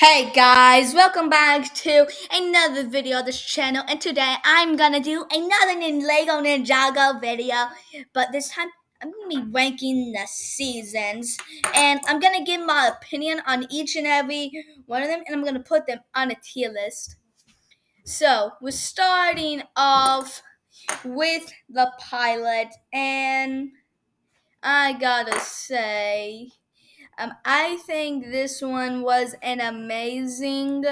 Hey guys, welcome back to another video on this channel, and today I'm gonna do another Lego Ninjago video, but this time I'm gonna be ranking the seasons, and I'm gonna give my opinion on each and every one of them, and I'm gonna put them on a tier list. So we're starting off with the pilot, and I gotta say, I think this one was an amazing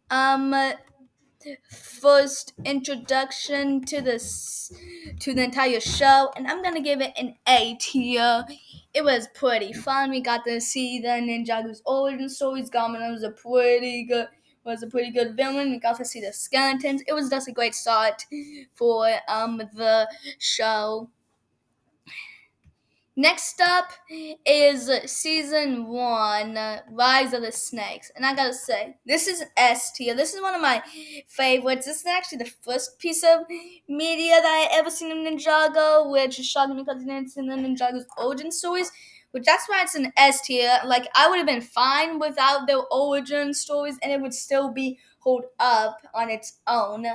um first introduction to the entire show, and I'm gonna give it an A tier. It was pretty fun. We got to see the Ninjago's origin stories. Gaman was a pretty good villain. We got to see the skeletons. It was just a great start for the show. Next up is season one, Rise of the Snakes, and I gotta say, this is S tier. This is one of my favorites. This is actually the first piece of media that I ever seen in Ninjago, which is shocking because it's in the Ninjago's origin stories. Which that's why it's an S tier. Like I would have been fine without their origin stories, and it would still be hold up on its own.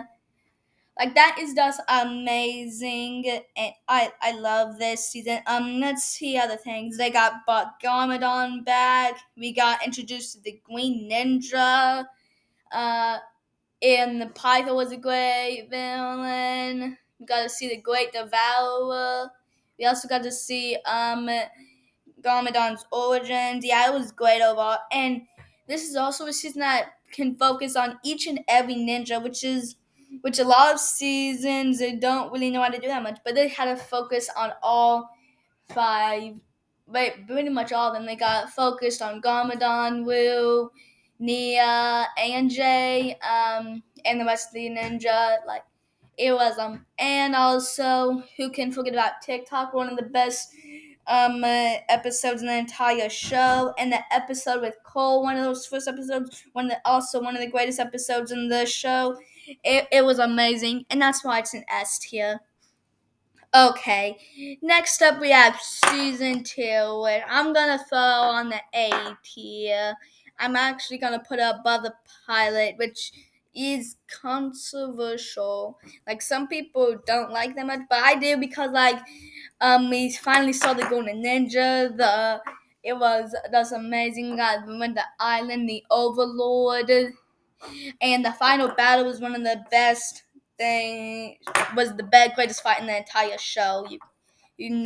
Like that is just amazing, and I love this season. Let's see other things. They brought Garmadon back. We got introduced to the Green Ninja. Uh, and the Python was a great villain. We got to see the Great Devourer. We also got to see Garmadon's origins. Yeah, it was great overall. And this is also a season that can focus on each and every ninja, which a lot of seasons they don't really know how to do that much. But they had to focus on all five, but pretty much all of them. They got focused on Garmadon, Wu, Nia, AJ, and the rest of the ninja. Like it was and also who can forget about TikTok, one of the best episodes in the entire show, and the episode with Cole, one of those first episodes, also one of the greatest episodes in the show. It was amazing, and that's why it's an S tier. Okay, next up we have season two, which I'm gonna throw on the A tier. I'm actually gonna put it above the pilot, which is controversial. Like some people don't like that much, but I do because we finally saw the Golden Ninja. It was that's amazing. We went to the island, the Overlord, and the final battle was one of the best thing was the greatest fight in the entire show. You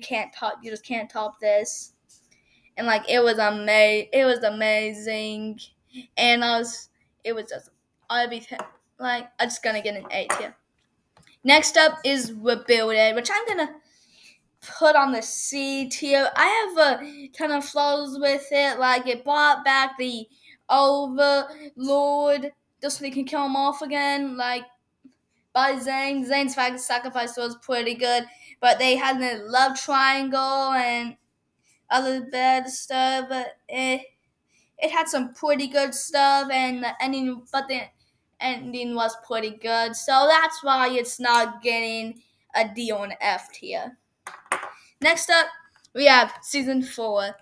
can't top you just can't top this. And like it was amazing. And it was just everything, like I'm just gonna get an A here. Next up is Rebuilded, which I'm gonna put on the C tier. I have a ton of flaws with it. Like it brought back the Overlord just so they can kill him off again. Like by Zane. Zane's sacrifice was pretty good, but they had the love triangle and other bad stuff. But it had some pretty good stuff, and the ending was pretty good. So that's why it's not getting a D or an F tier. Next up, we have season 4,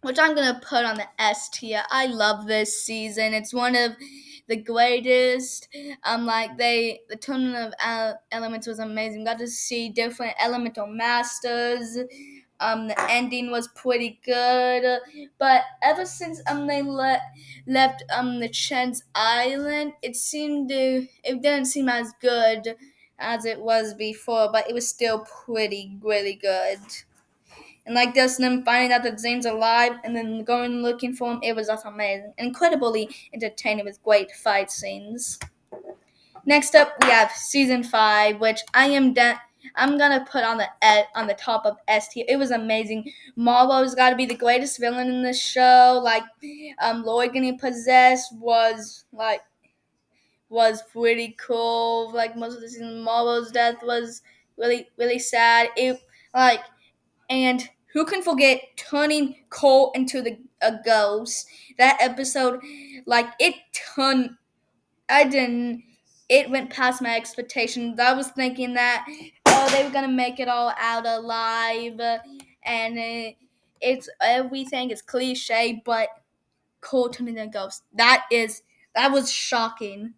which I'm gonna put on the S tier. I love this season. It's one of the greatest. The Tournament of Elements was amazing. Got to see different elemental masters. The ending was pretty good, but ever since left the Chen's Island, it didn't seem as good as it was before, but it was still pretty really good. And like this, them finding out that Zane's alive and then going looking for him, it was just amazing. Incredibly entertaining with great fight scenes. Next up, we have season 5, which I'm gonna put on the top of S tier. It was amazing. Marlo's got to be the greatest villain in the show. Like, Lloyd getting possessed was pretty cool. Like most of the season, Marlo's death was really really sad. It like and who can forget turning Cole into a ghost? That episode, like it turned. I didn't. It went past my expectations. I was thinking that they were gonna make it all out alive, and it's everything is cliche, but Cole turning into a ghost. That was shocking.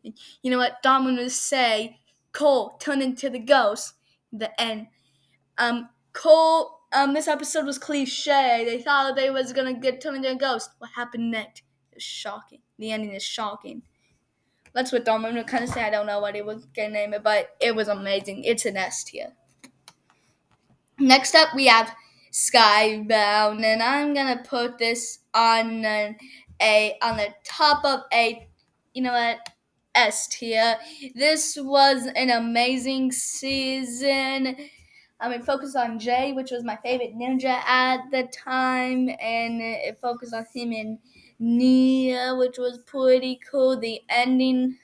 You know what? Don would say Cole turned into the ghost. The end. Cole. This episode was cliche. They thought they was gonna get turned into a ghost. What happened next? It's shocking. The ending is shocking. That's what Don would kind of say. I don't know what he was gonna name it, but it was amazing. It's an S tier. Next up, we have Skybound, and I'm gonna put this on on the top of a, you know what, S tier. This was an amazing season. It focused on Jay, which was my favorite ninja at the time, and it focused on him and Nia, which was pretty cool. The ending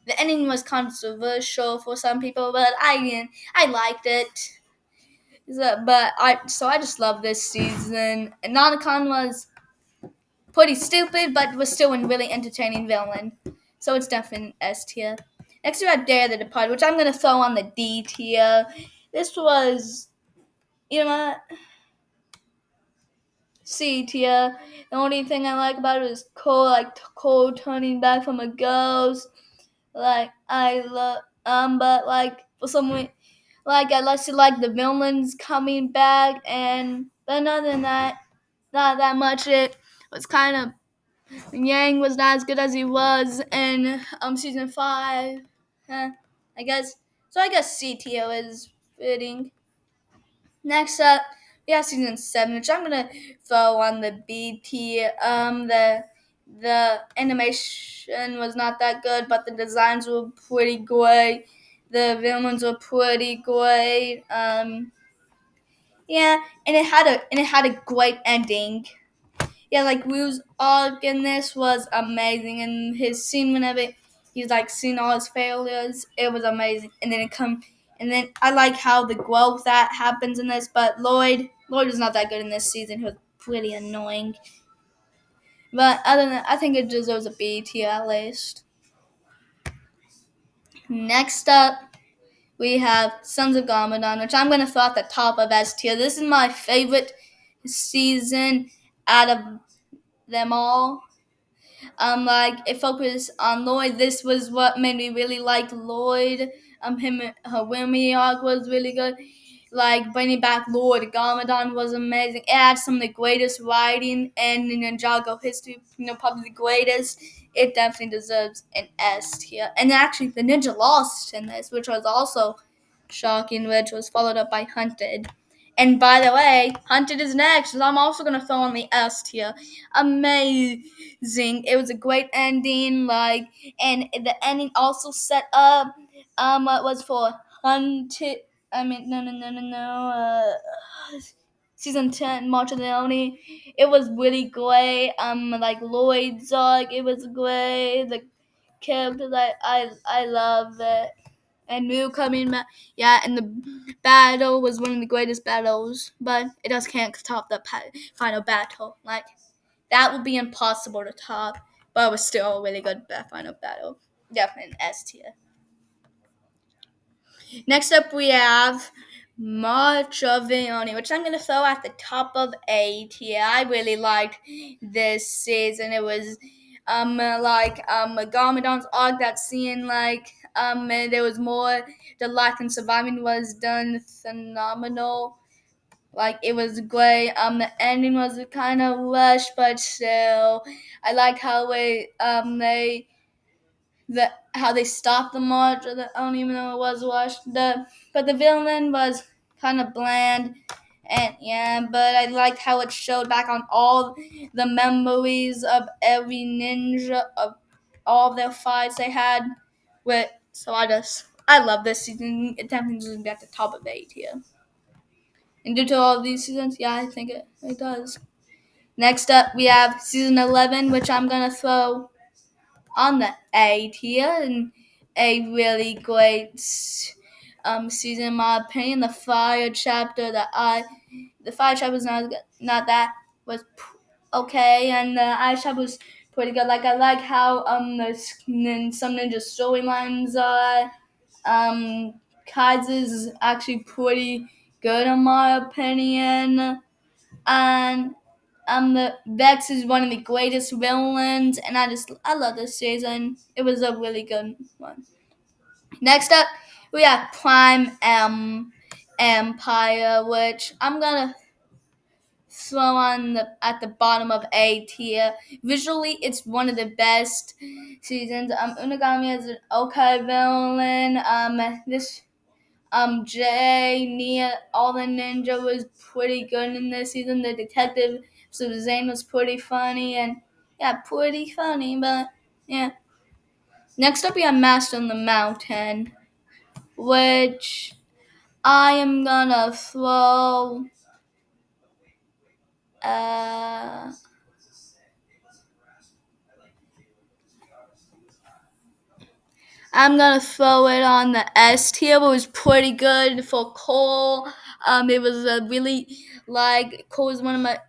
was controversial for some people, but I liked it. I just love this season. And Nanakon was pretty stupid, but was still a really entertaining villain. So it's definitely S tier. Next we have Dare the Departed, which I'm gonna throw on the D tier. This was, you know what, C tier. The only thing I like about it is Cole turning back from a ghost. Like I love but like for some reason, like I like to like the villains coming back, and but other than that, not that much. It was kind of Yang was not as good as he was in season 5. I guess so. I guess C tier is fitting. Next up, we have season 7, which I'm gonna throw on the B tier. The animation was not that good, but the designs were pretty great. The villains were pretty great. Yeah, and it had a great ending. Yeah, like Wu's arc in this was amazing, and his scene whenever he's like seeing all his failures, it was amazing. And then I like how the growth that happens in this. But Lloyd is not that good in this season. He was pretty annoying. But other than that, I think it deserves a B tier at least. Next up, we have Sons of Garmadon, which I'm gonna throw at the top of S tier. This is my favorite season out of them all. Like it focused on Lloyd. This was what made me really like Lloyd. Her Wilmy arc was really good. Like bringing back Lord Garmadon was amazing. It had some of the greatest writing in Ninjago history. Probably the greatest. It definitely deserves an S tier. And actually, the ninja lost in this, which was also shocking, which was followed up by Hunted. And by the way, Hunted is next, so I'm also gonna throw on the S tier. Amazing! It was a great ending, and the ending also set up what was for Hunted. I mean, no. Season 10, March of the Oni. It was really great. Like Lloyd's arc, it was great. The characters, I love it. And Mu coming back, yeah. And the battle was one of the greatest battles, but it just can't top the final battle. Like that would be impossible to top, but it was still a really good final battle. Definitely an S tier. Next up, we have March of the Oni, which I'm going to throw at the top of A tier. I really liked this season. It was Garmadon's arc, that scene, and there was more. The life and surviving was done phenomenal. Like it was great. The ending was kind of rushed, but still, I like how how they stopped the march. I don't even know it was rushed. But the villain was kind of bland, and yeah. But I liked how it showed back on all the memories of every ninja of all of their fights they had. I love this season. It definitely doesn't be at the top of 8 here. And due to all of these seasons, yeah, I think it does. Next up, we have season 11, which I'm gonna throw on the A tier, and a really great season in my opinion. The fire chapter was not that was okay, and the ice chapter was pretty good. Like I like how some ninja storylines are. Kai's is actually pretty good in my opinion, and the Vex is one of the greatest villains, and I love this season. It was a really good one. Next up, we have Prime M Empire, which I'm gonna throw on the at the bottom of A tier. Visually, it's one of the best seasons. Unagami is an okay villain. This Jay, Nia, all the ninja was pretty good in this season. The detective Suzanne was pretty funny and yeah, pretty funny, but yeah. Next up we have Master on the Mountain, which I am gonna throw uh I'm gonna throw it on the S tier. It was pretty good for Cole. It was a really like Cole is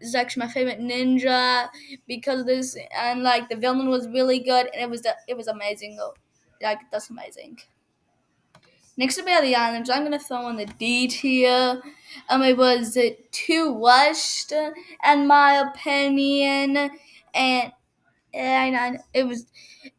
is actually my favorite ninja because of this, and like the villain was really good, and it was amazing though. Like that's amazing. Next up, we have the islands. I'm gonna throw on the D tier. It was too rushed, in my opinion, and it was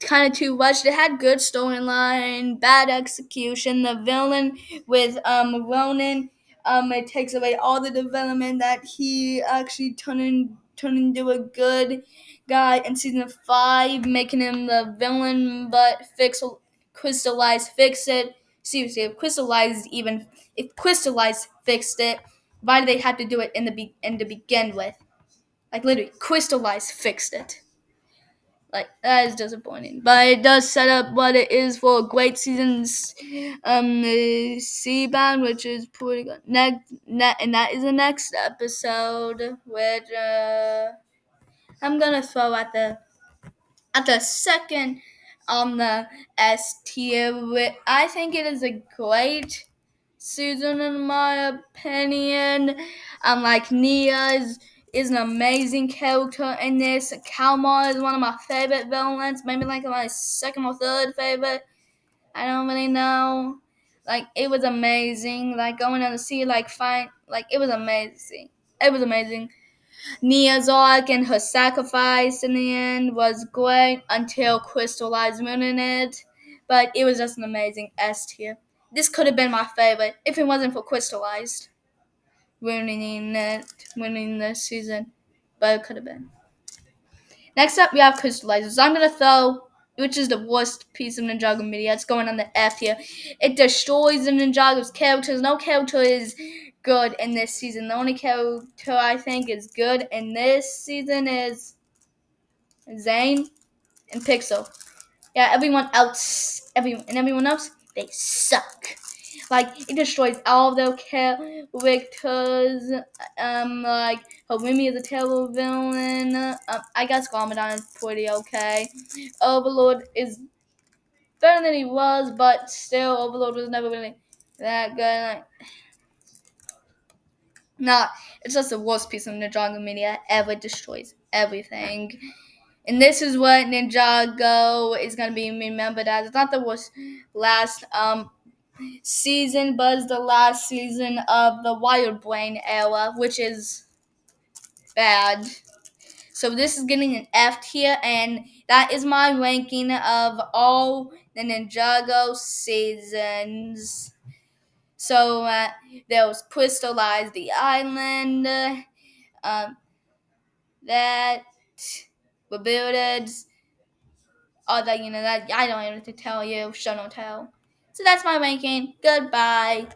kind of too rushed. It had good storyline, bad execution. The villain with Ronan, it takes away all the development that he actually turned into a good guy in season 5, making him the villain. But fix it. Seriously, if Crystallize fixed it, why did they have to do it in to begin with? Like literally, Crystallize fixed it. Like that is disappointing, but it does set up what it is for a great season's the C-Band, which is pretty good. And that is the next episode, which I'm gonna throw at the second on the S tier. I think it is a great season in my opinion. Like Nia is an amazing character in this. Kalmar is one of my favorite villains, maybe like my second or third favorite. I don't really know. Like it was amazing. Like going on the sea, like fine, like it was amazing. It was amazing. Nia's arc and her sacrifice in the end was great until Crystallized ruining it. But it was just an amazing S tier. This could have been my favorite if it wasn't for Crystallized ruining it, winning this season. But it could have been. Next up, we have Crystallized. So I'm going to throw, which is the worst piece of Ninjago media. It's going on the F here. It destroys the Ninjago's characters. No character is good in this season. The only character I think is good in this season is Zane and Pixel. Yeah, everyone else, they suck. Like it destroys all their characters. Like Harumi is a terrible villain. I guess Garmadon is pretty okay. Overlord is better than he was, but still, Overlord was never really that good. Like, nah, it's just the worst piece of Ninjago media ever. Destroys everything. And this is what Ninjago is gonna be remembered as. It's not the worst last season, but it's the last season of the Wild Brain era, which is bad. So this is getting an F tier, and that is my ranking of all the Ninjago seasons. So there was Crystallized the Island, that Rebooted, all that that I don't even have to tell you, show no tell. So that's my ranking. Goodbye.